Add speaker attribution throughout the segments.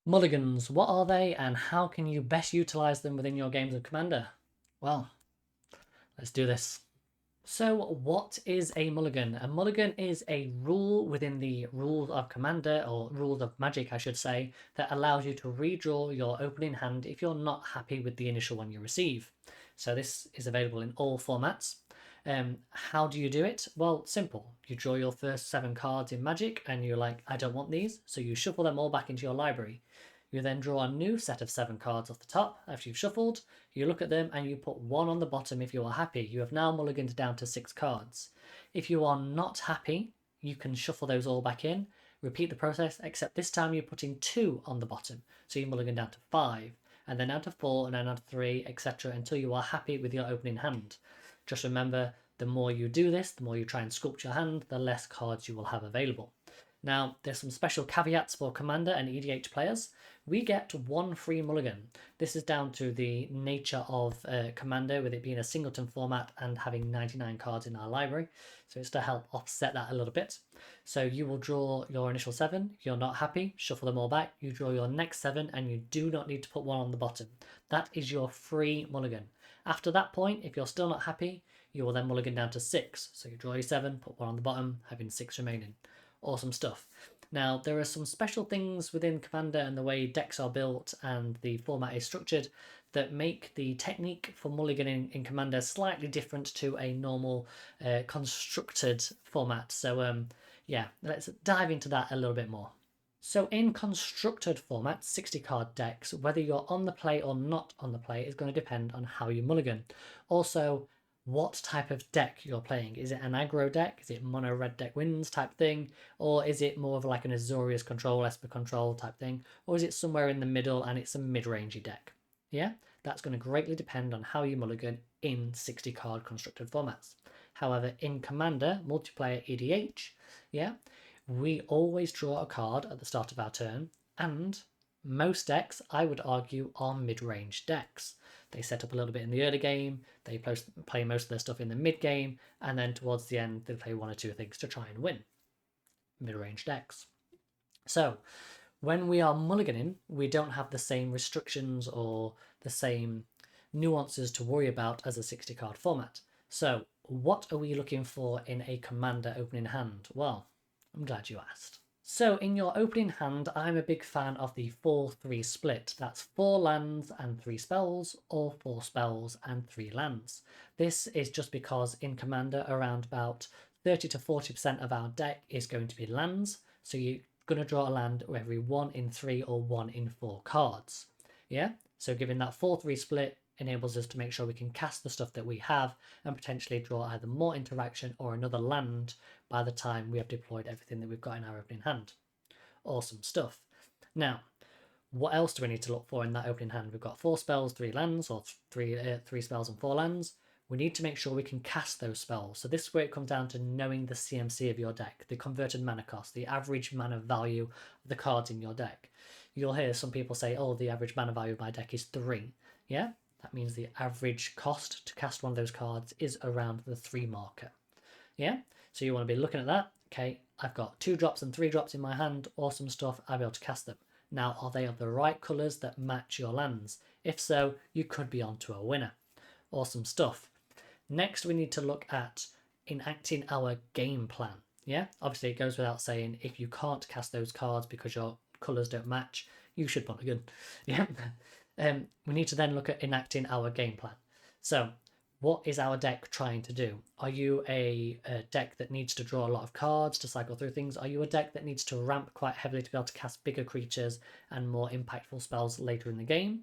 Speaker 1: Mulligans, what are they and how can you best utilize them within your games of Commander? Well, let's do this. So what is a mulligan? A mulligan is a rule within the rules of Commander, or rules of Magic I should say, that allows you to redraw your opening hand if you're not happy with the initial one you receive. So this is available in all formats. How do you do it? Well, simple. You draw your first 7 cards in Magic and you're like, I don't want these, so you shuffle them all back into your library. You then draw a new set of 7 cards off the top after you've shuffled. You look at them and you put 1 on the bottom if you are happy. You have now mulliganed down to 6 cards. If you are not happy, you can shuffle those all back in, repeat the process, except this time you're putting 2 on the bottom. So you mulligan down to 5, and then down to 4, and then down to 3, etc. until you are happy with your opening hand. Just remember, the more you do this, the more you try and sculpt your hand, the less cards you will have available. Now, there's some special caveats for Commander and EDH players. We get 1 free mulligan. This is down to the nature of Commander, with it being a singleton format and having 99 cards in our library. So it's to help offset that a little bit. So you will draw your initial 7. You're not happy, shuffle them all back. You draw your next 7 and you do not need to put 1 on the bottom. That is your free mulligan. After that point, if you're still not happy, you will then mulligan down to 6. So you draw your 7, put 1 on the bottom, having 6 remaining. Awesome stuff. Now, there are some special things within Commander and the way decks are built and the format is structured that make the technique for mulliganing in Commander slightly different to a normal constructed format. So, yeah, let's dive into that a little bit more. So in constructed formats, 60 card decks, whether you're on the play or not on the play is going to depend on how you mulligan. Also, what type of deck you're playing. Is it an aggro deck? Is it mono red deck wins type thing? Or is it more of like an Azorius control, Esper control type thing? Or is it somewhere in the middle and it's a mid-rangey deck? Yeah, that's going to greatly depend on how you mulligan in 60 card constructed formats. However, in Commander, multiplayer EDH, yeah, we always draw a card at the start of our turn, and most decks, I would argue, are mid-range decks. They set up a little bit in the early game, they play most of their stuff in the mid-game, and then towards the end they play 1 or 2 things to try and win. Mid-range decks. So, when we are mulliganing, we don't have the same restrictions or the same nuances to worry about as a 60-card format. So, what are we looking for in a Commander opening hand? Well, I'm glad you asked. So in your opening hand, I'm a big fan of the 4-3 split. That's 4 lands and 3 spells, or 4 spells and 3 lands. This is just because in Commander, around about 30 to 40% of our deck is going to be lands. So you're going to draw a land every 1 in 3 or 1 in 4 cards. Yeah? So giving that 4-3 split enables us to make sure we can cast the stuff that we have and potentially draw either more interaction or another land by the time we have deployed everything that we've got in our opening hand. Awesome stuff. Now, what else do we need to look for in that opening hand? We've got 4 spells, 3 lands, or 3 spells and 4 lands. We need to make sure we can cast those spells. So this is where it comes down to knowing the CMC of your deck, the converted mana cost, the average mana value of the cards in your deck. You'll hear some people say, oh, the average mana value of my deck is 3. Yeah? That means the average cost to cast one of those cards is around the 3 marker. Yeah? So you want to be looking at that. Okay, I've got 2 drops and 3 drops in my hand. Awesome stuff. I'll be able to cast them. Now, are they of the right colours that match your lands? If so, you could be onto a winner. Awesome stuff. Next, we need to look at enacting our game plan. Yeah? Obviously, it goes without saying, if you can't cast those cards because your colours don't match, you should mulligan. Yeah? We need to then look at enacting our game plan. So, what is our deck trying to do? Are you a deck that needs to draw a lot of cards to cycle through things? Are you a deck that needs to ramp quite heavily to be able to cast bigger creatures and more impactful spells later in the game?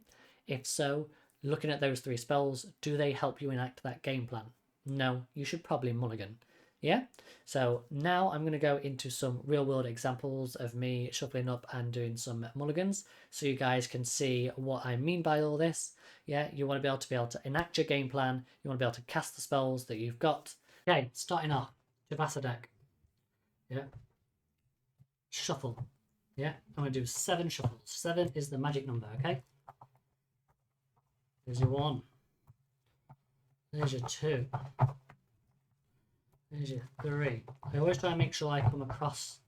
Speaker 1: If so, looking at those 3 spells, do they help you enact that game plan? No, you should probably mulligan. Yeah? So now I'm going to go into some real world examples of me shuffling up and doing some mulligans so you guys can see what I mean by all this. Yeah, you want to be able to enact your game plan. You want to be able to cast the spells that you've got. Okay, starting off, Javasa deck. Yeah. Shuffle. Yeah, I'm going to do 7 shuffles. 7 is the magic number, okay? There's your 1. There's your 2. There's your 3. I always try and make sure I come across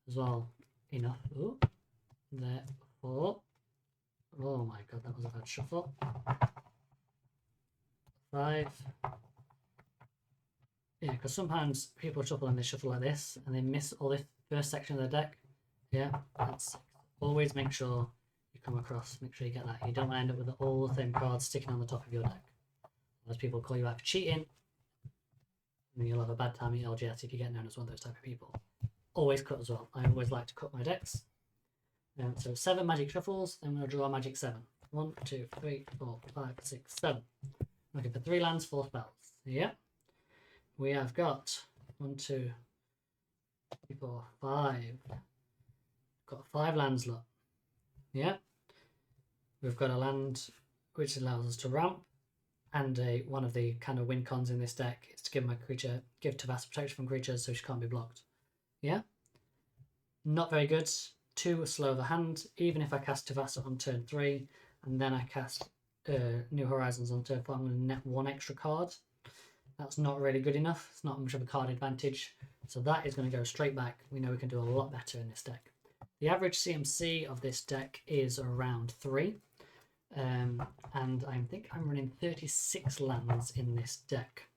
Speaker 1: as well enough. Ooh, there, 4. let's shuffle. 5. Yeah, because sometimes people shuffle and they shuffle like this and they miss all this first section of the deck. Yeah, that's 6. Always make sure you come across, make sure you get that. You don't want to end up with all the same cards sticking on the top of your deck. Otherwise people call you out for cheating, and then you'll have a bad time at LGS if you get known as one of those type of people. Always cut as well. I always like to cut my decks. So 7 magic shuffles, then we'll draw magic 7. 1, 2, 3, 4, 5, 6, 7. Looking for 3 lands, 4 spells. Yeah. We have got 1, 2, 3, 4, 5. Got 5 lands, look. Yeah. We've got a land which allows us to ramp, and one of the kind of win cons in this deck is to give my creature, give Tavassa protection from creatures so she can't be blocked. Yeah. Not very good. 2 slow of the hand, even if I cast Tavassa on turn 3 and then I cast New Horizons on turn 4, I'm going to net 1 extra card. That's not really good enough. It's not much of a card advantage. So that is going to go straight back. We know we can do a lot better in this deck. The average CMC of this deck is around 3. And I think I'm running 36 lands in this deck.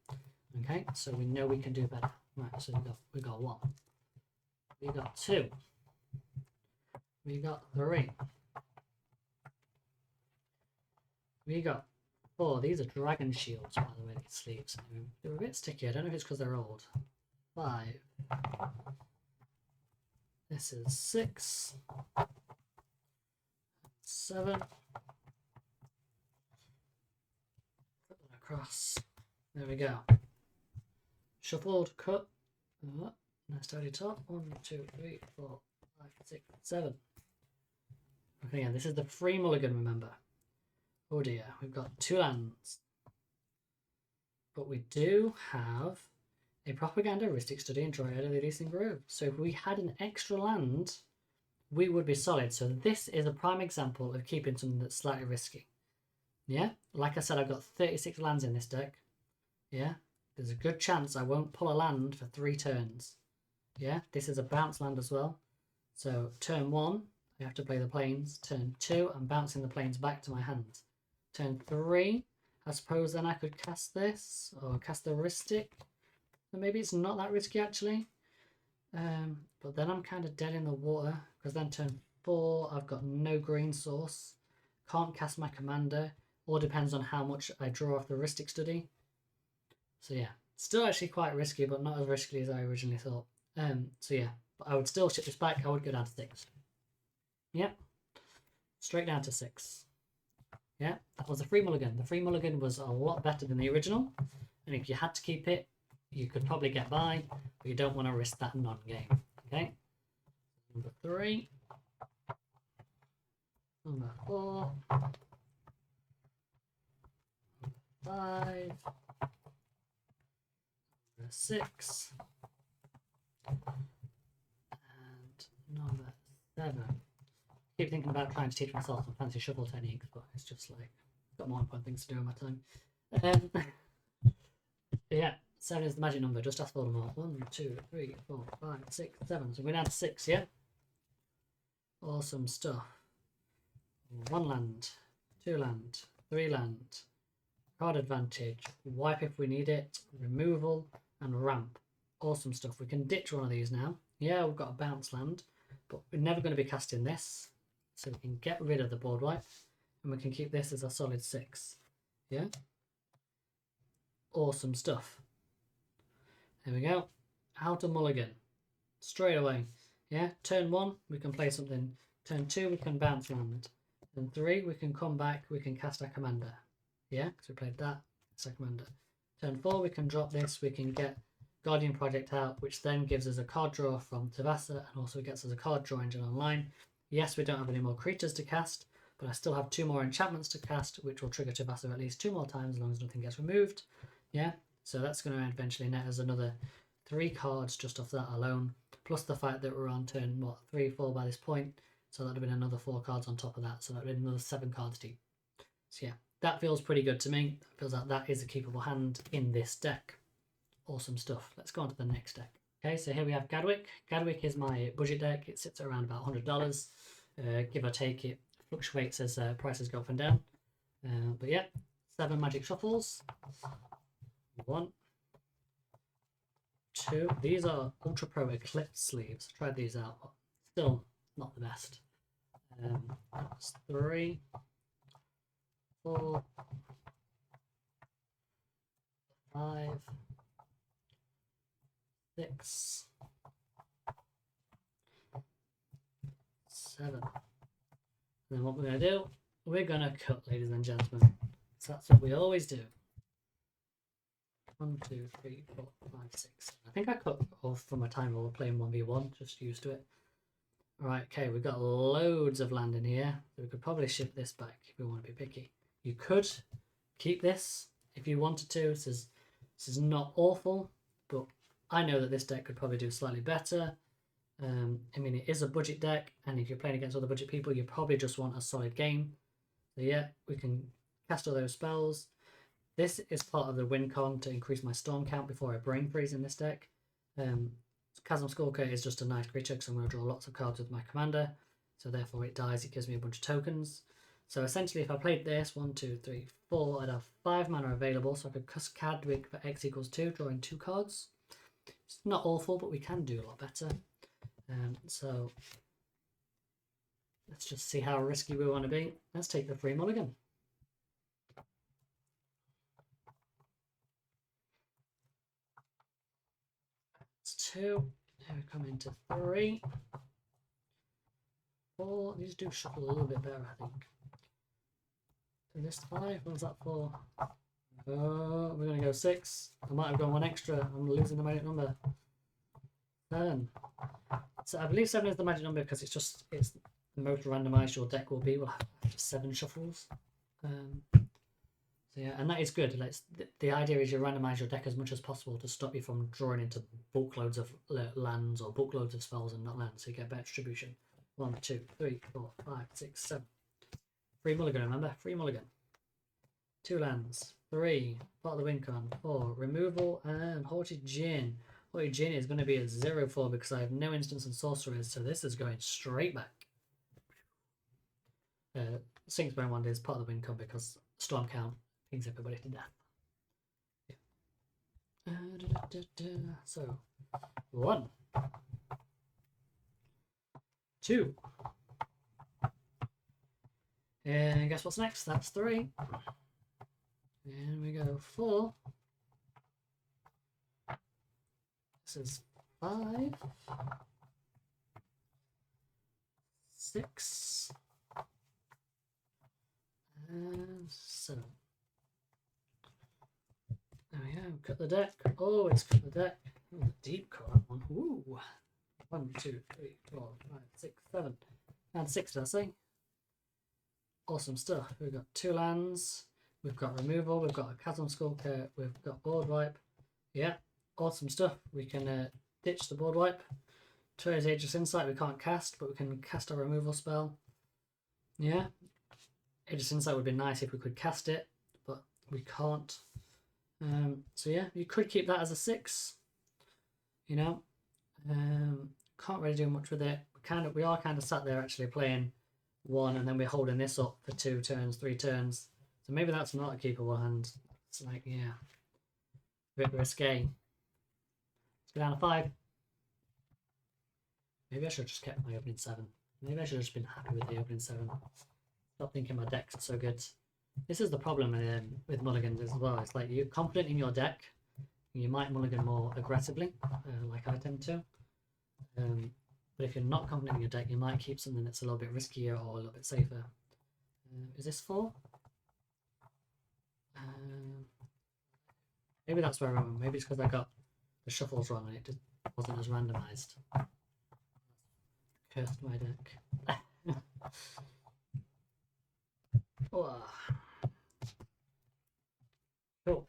Speaker 1: Okay, so we know we can do better. Right, so we got 1. We got 2. We got 3. We got 4. These are dragon shields, by the way, these sleeves. They're a bit sticky. I don't know if it's because they're old. 5. This is 6. 7. Put that across. There we go. Shuffled, cut. Nice tidy top. 1, 2, 3, 4, 5, 6, 7. Okay, again, this is the free mulligan, remember. Oh dear, we've got 2 lands. But we do have a propagandistic study in Troy of the Leasing Grove. So if we had an extra land, we would be solid. So this is a prime example of keeping something that's slightly risky. Yeah, like I said, I've got 36 lands in this deck. Yeah, there's a good chance I won't pull a land for 3 turns. Yeah, this is a bounce land as well. So turn 1, I have to play the planes. Turn 2, I'm bouncing the planes back to my hand. Turn 3, I suppose then I could cast this or cast the Ristic. But maybe it's not that risky actually. But then I'm kind of dead in the water because then turn 4, I've got no green source. Can't cast my commander. All depends on how much I draw off the Ristic study. So yeah, still actually quite risky, but not as risky as I originally thought. So yeah, but I would still ship this back. I would go down to 6. Yep, straight down to 6. Yeah, that was the free mulligan. The free mulligan was a lot better than the original, and if you had to keep it, you could probably get by, but you don't want to risk that non-game. Okay, number 3, number 4, 5, number 6, and number 7. I keep thinking about trying to teach myself some fancy shuffle techniques, but it's just like got more important things to do in my time. Yeah, 7 is the magic number. Just ask for them all. 1, 2, 3, 4, 5, 6, 7. So we're down to 6. Yeah, awesome stuff. 1 land, 2 land, 3 land, card advantage, wipe if we need it, removal, and ramp. Awesome stuff. We can ditch one of these now. Yeah, we've got a bounce land, but we're never going to be casting this. So we can get rid of the board wipe, and we can keep this as a solid 6. Yeah? Awesome stuff. There we go. Out of mulligan. Straight away. Yeah? Turn 1, we can play something. Turn 2, we can bounce land. Turn 3, we can come back, we can cast our commander. Yeah? Because we played that. That's our commander. Turn 4, we can drop this, we can get Guardian Project out, which then gives us a card draw from Tavassa, and also gets us a card draw engine online. Yes, we don't have any more creatures to cast, but I still have 2 more enchantments to cast, which will trigger Tavassa at least 2 more times as long as nothing gets removed. Yeah, so that's going to eventually net us another 3 cards just off that alone, plus the fact that we're on turn, 3, 4 by this point, so that would have been another 4 cards on top of that, so that would have been another 7 cards deep. So yeah, that feels pretty good to me. It feels like that is a keepable hand in this deck. Awesome stuff. Let's go on to the next deck. Okay, so here we have Gadwick. Gadwick is my budget deck. It sits at around about $100. Give or take, it fluctuates as prices go up and down. But yeah, 7 magic shuffles. 1, 2. These are Ultra Pro Eclipse sleeves. Tried these out, but still not the best. That's 3, 4, 5, 6, 7. And then what we're going to do, we're going to cut, ladies and gentlemen. So that's what we always do. 1, 2, 3, 4, 5, 6. I think I cut off from a time we were playing 1v1, just used to it. Alright, okay, we've got loads of land in here. So we could probably ship this back if we want to be picky. You could keep this if you wanted to. This is not awful, but I know that this deck could probably do slightly better. I mean, it is a budget deck, and if you're playing against other budget people, you probably just want a solid game. So yeah, we can cast all those spells. This is part of the win con to increase my storm count before I brain freeze in this deck. Chasm Skulker is just a nice creature because I'm going to draw lots of cards with my commander. So therefore it dies, it gives me a bunch of tokens. So essentially if I played this, 1, 2, 3, 4, I'd have 5 mana available. So I could cast Cadwick for X equals 2, drawing 2 cards. It's not awful, but we can do a lot better. So let's just see how risky we want to be. Let's take the free mulligan. That's 2. Now we come into 3, 4. These do shuffle a little bit better, I think. So this 5. What's that for? Oh, we're going to go 6. I might have gone 1 extra. I'm losing the magic number. 7. So I believe 7 is the magic number because it's the most randomized your deck will be. We'll have 7 shuffles. So yeah, and that is good. Like, the idea is you randomize your deck as much as possible to stop you from drawing into bulk loads of lands or bulk loads of spells and not lands, so you get better distribution. 1, 2, 3, 4, 5, 6, 7. Free mulligan, remember? Free mulligan. 2 lands. 3. Part of the win con. 4. Removal and Haughty Djinn. Haughty Djinn is going to be a 0-4 because I have no instants and sorcerers, so this is going straight back. Sinksbone Wonder is part of the win con because Storm Count brings everybody to death. Yeah. So 1, 2, and guess what's next? That's 3, and we go 4. This is 5, 6, and 7. There we go. Cut the deck. Oh, it's cut the deck. Oh, the deep cut that one. Ooh. 1, 2, 3, 4, 5, 6, 7. And 6, did I say? Awesome stuff. We've got 2 lands. We've got removal. We've got a Chasm Skulker. We've got board wipe. Yeah, awesome stuff. We can ditch the board wipe. Tyr's Aegis Insight we can't cast, but we can cast our removal spell. Yeah. Aegis Insight would be nice if we could cast it, but we can't. So yeah, you could keep that as a 6. You know, can't really do much with it. We are kind of sat there actually playing 1, and then we're holding this up for 2 turns, 3 turns. So maybe that's not a keepable hand. It's like, yeah, a bit risque. Let's go down to 5. Maybe I should have just kept my opening 7. Maybe I should have just been happy with the opening 7. Stop thinking my deck's so good. This is the problem with mulligans as well. It's like you're confident in your deck, you might mulligan more aggressively, like I tend to. But if you're not confident in your deck, you might keep something that's a little bit riskier or a little bit safer. Is this 4? Maybe that's where I went. Maybe it's because I got the shuffles wrong and it just wasn't as randomized. Cursed my deck. Oh. Cool.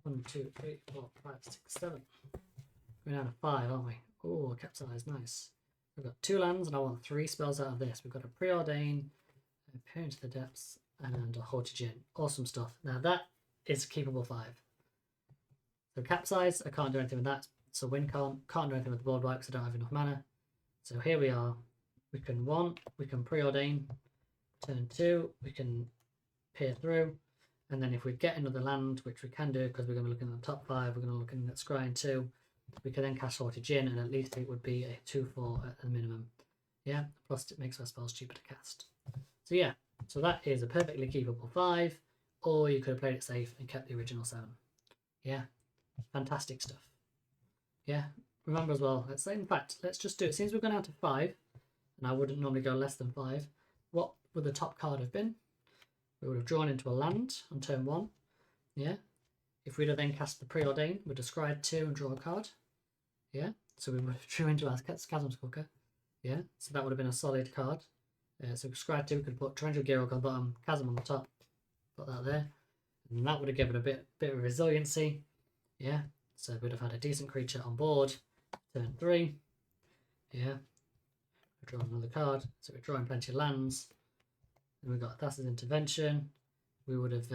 Speaker 1: 1, 2, 3, 4, 5, 6, 7. Going down to 5, aren't we? Oh, capsize, nice. We've got 2 lands, and I want 3 spells out of this. We've got a Preordain, a Peer into the Depths, and a Haughty Djinn. Awesome stuff. Now that is a keepable 5. So capsize, I can't do anything with that. So win can't do anything with the board wipe because I don't have enough mana. So here we are. We can 1, we can Preordain. Turn 2, we can peer through. And then if we get another land, which we can do because we're going to be looking at the top 5, we're going to look at scrying 2, we can then cast Sorted Djinn, and at least it would be a 2/4 at the minimum. Yeah, plus it makes our spells cheaper to cast. So yeah, so that is a perfectly keepable 5, or you could have played it safe and kept the original 7. Yeah, fantastic stuff. Yeah, remember as well, let's say, in fact, let's just do it. Since we're going out to 5, and I wouldn't normally go less than 5, what would the top card have been? We would have drawn into a land on turn 1. Yeah. If we'd have then cast the Preordain, we'd have scryed 2 and draw a card. Yeah. So we would have drew into our Chasm Skulker. Yeah. So that would have been a solid card. So scryed 2, we could put Torrential Gearhulk on the bottom, Chasm on the top. Put that there. And that would have given a bit of resiliency. Yeah. So we'd have had a decent creature on board. Turn 3. Yeah. We draw another card. So we're drawing plenty of lands. Then we've got Thassa's Intervention. We would have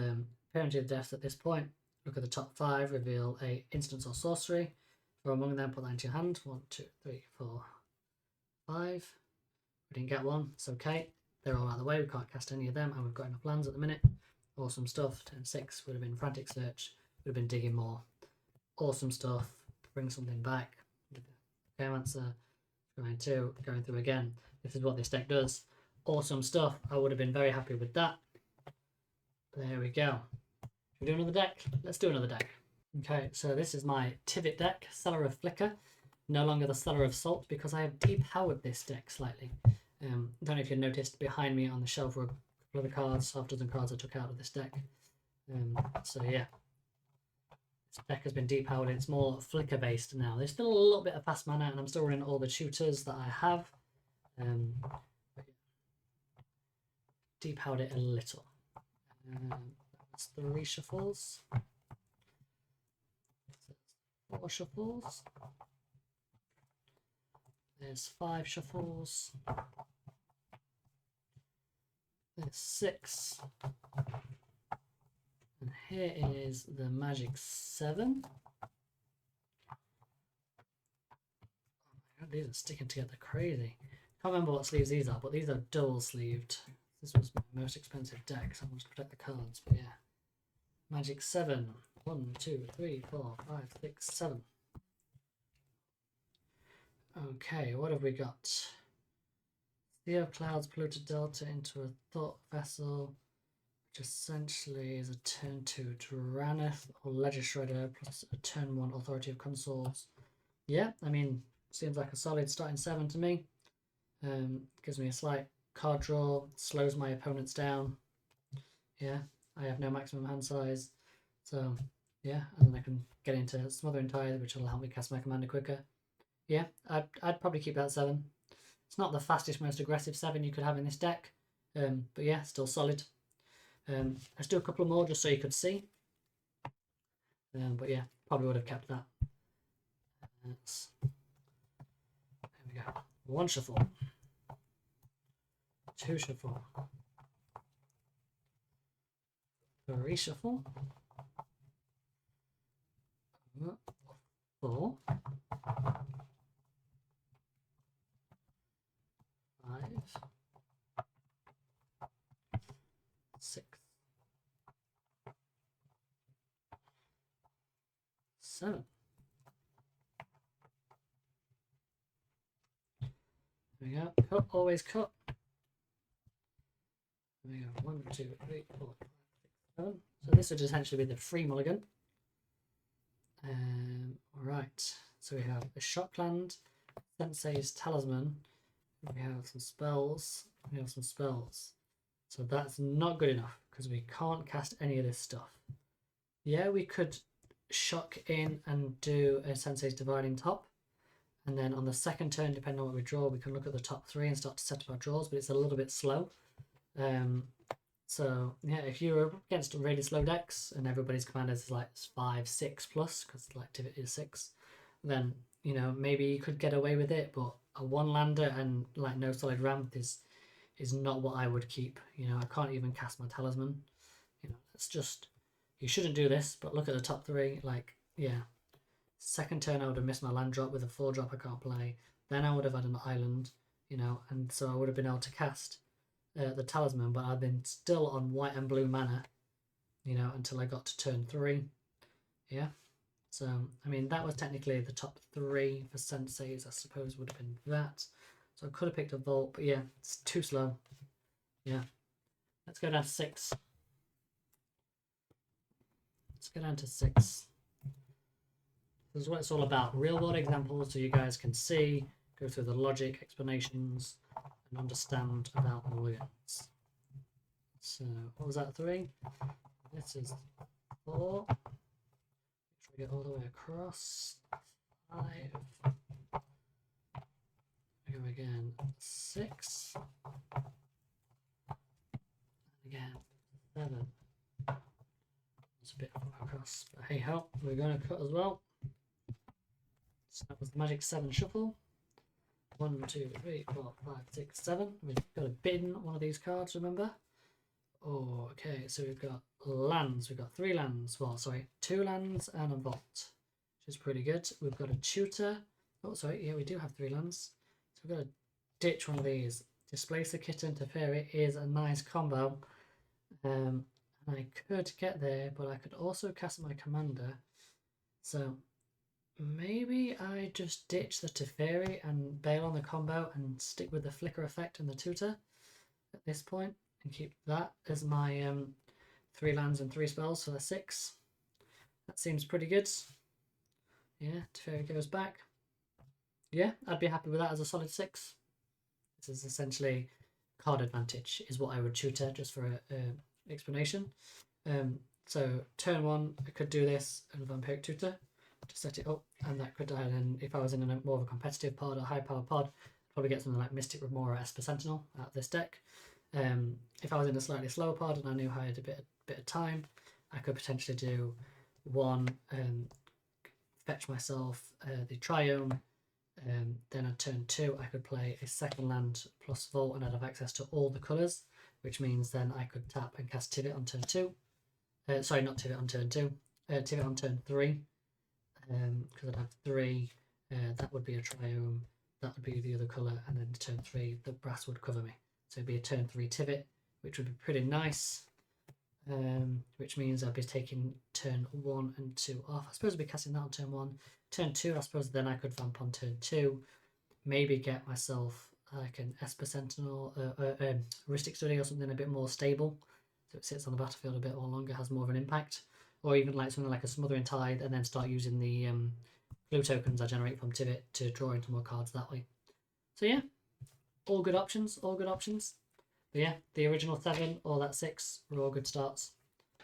Speaker 1: Parented Death at this point. Look at the top 5, reveal a instance or sorcery. For among them, put that into your hand. 1, 2, 3, 4, 5. We didn't get one. It's okay. They're all out of the way. We can't cast any of them, and we've got enough lands at the minute. Awesome stuff. Turn 6 would have been Frantic Search. Would have been digging more. Awesome stuff. Bring something back. Answer. Going 2. Going through again. This is what this deck does. Awesome stuff. I would have been very happy with that. There we go. Should we do another deck? Let's do another deck. Okay, so this is my Tivit deck, Cellar of Flicker. No longer the Cellar of Salt because I have depowered this deck slightly. I don't know if you noticed behind me on the shelf were a couple of the cards, half a dozen cards I took out of this deck. So yeah, this deck has been depowered. It's more Flicker based now. There's still a little bit of fast mana, and I'm still running all the tutors that I have. Depowered it a little. That's 3 shuffles. 4 shuffles. There's 5 shuffles. There's 6. And here is the Magic 7. Oh my god, these are sticking together crazy. Can't remember what sleeves these are, but these are double sleeved. This was my most expensive deck, so I want to protect the cards, but yeah. Magic 7. 1, 2, 3, 4, 5, 6, 7. Okay, what have we got? Sea of Clouds, Polluted Delta into a Thought Vessel, which essentially is a turn 2 Drannith or Ledger Shredder plus a turn 1 Authority of Consoles. Yeah, I mean, seems like a solid starting 7 to me. Gives me a slight card draw, slows my opponents down. Yeah, I have no maximum hand size, so yeah, and then I can get into Smothering Tithe, which will help me cast my commander quicker. Yeah, I'd probably keep that 7. It's not the fastest, most aggressive 7 you could have in this deck, but yeah, still solid. Let's do a couple more just so you could see. But yeah, probably would have kept that. There we go. 1 shuffle. 2 shuffle. 3 shuffle. 4. 5. 6. 7. There we go. Cut, always cut. There we go. 1, 2, 3, 4, 5, 6, 7. So this would essentially be the free mulligan. Alright, so we have a Shockland, Sensei's Talisman, we have some spells, So that's not good enough because we can't cast any of this stuff. Yeah, we could shock in and do a Sensei's Dividing Top, and then on the second turn, depending on what we draw, we can look at the top 3 and start to set up our draws, but it's a little bit slow. So yeah, if you're against really slow decks and everybody's commanders is like 5, 6 plus, because like activity is 6, then you know maybe you could get away with it. But a 1-lander and like no solid ramp is not what I would keep. You know, I can't even cast my talisman. You know, it's just, you shouldn't do this. But look at the top 3. Like yeah, second turn I would have missed my land drop with a 4-drop I can't play. Then I would have had an island. You know, and so I would have been able to cast. the talisman, but I've been still on white and blue mana, you know, until I got to turn 3. Yeah. So, I mean, that was technically the top 3 for sensays, I suppose would have been that. So I could have picked a Vault, but yeah, it's too slow. Yeah. Let's go down to 6. Let's go down to 6. This is what it's all about. Real world examples so you guys can see, go through the logic, explanations, and understand about mulligans. So, what was that, 3? This is 4. Make sure we get all the way across. 5. Go again. 6. Again. 7. It's a bit across, but hey ho, we're going to cut as well. So that was the magic 7 shuffle. 1, 2, 3, 4, 5, 6, 7. We've got to bin one of these cards, remember? Oh, okay, so we've got lands. We've got 3 lands. Well, sorry, 2 lands and a vault, which is pretty good. We've got a tutor. Oh, sorry, yeah, we do have 3 lands. So we've got to ditch one of these. Displace the kitten to fairy is a nice combo. And I could get there, but I could also cast my commander. So maybe I just ditch the Teferi and bail on the combo and stick with the flicker effect and the tutor at this point and keep that as my 3 lands and 3 spells for the 6. That seems pretty good. Yeah, Teferi goes back. Yeah, I'd be happy with that as a solid 6. This is essentially card advantage is what I would tutor, just for a explanation. So turn 1 I could do this and vampiric tutor to set it up, and that could then, if I was in a more of a competitive pod or high power pod, I'd probably get something like Mystic Remora Esper Sentinel out of this deck. If I was in a slightly slower pod and I knew I had a bit of time, I could potentially do 1 fetch myself the Triome. Then at turn 2 I could play a 2nd land plus Vault, and I'd have access to all the colours, which means then I could tap and cast Tivit on turn 2. Sorry, not Tivit on turn 2. Tivit on turn 3. Because I'd have 3. That would be a Triome. That would be the other colour, and then turn 3 the brass would cover me. So it'd be a turn 3 Tivit, which would be pretty nice. Which means I'd be taking turn 1 and 2 off. I suppose I'd be casting that on turn 1. Turn 2, I suppose then I could vamp on turn 2. Maybe get myself like an Esper Sentinel, Heuristic Study or something a bit more stable. So it sits on the battlefield a bit more longer, has more of an impact. Or even like something like a Smothering Tide, and then start using the blue tokens I generate from Tivit to draw into more cards that way. So yeah, all good options, all good options. But yeah, the original 7 or that 6 were all good starts.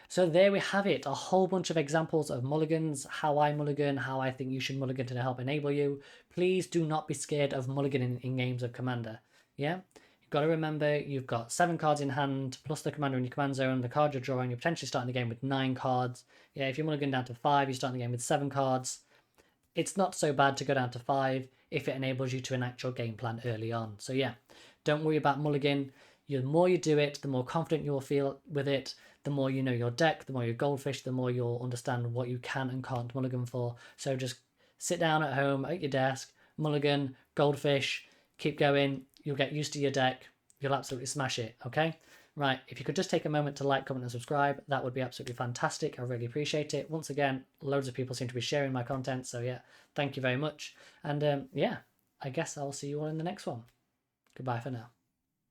Speaker 1: So there we have it, a whole bunch of examples of mulligans, how I mulligan, how I think you should mulligan to help enable you. Please do not be scared of mulliganing in games of Commander. Yeah, you've got to remember you've got 7 cards in hand, plus the commander in your command zone, the card you're drawing, you're potentially starting the game with 9 cards. Yeah, if you mulligan down to 5, you're starting the game with 7 cards. It's not so bad to go down to 5 if it enables you to enact your game plan early on. So yeah, don't worry about mulligan. The more you do it, the more confident you'll feel with it, the more you know your deck, the more you goldfish, the more you'll understand what you can and can't mulligan for. So just sit down at home at your desk, mulligan, goldfish, keep going. You'll get used to your deck. You'll absolutely smash it, okay? Right, if you could just take a moment to like, comment and subscribe, that would be absolutely fantastic. I really appreciate it. Once again, loads of people seem to be sharing my content, so yeah, thank you very much. And yeah, I guess I'll see you all in the next one. Goodbye for now.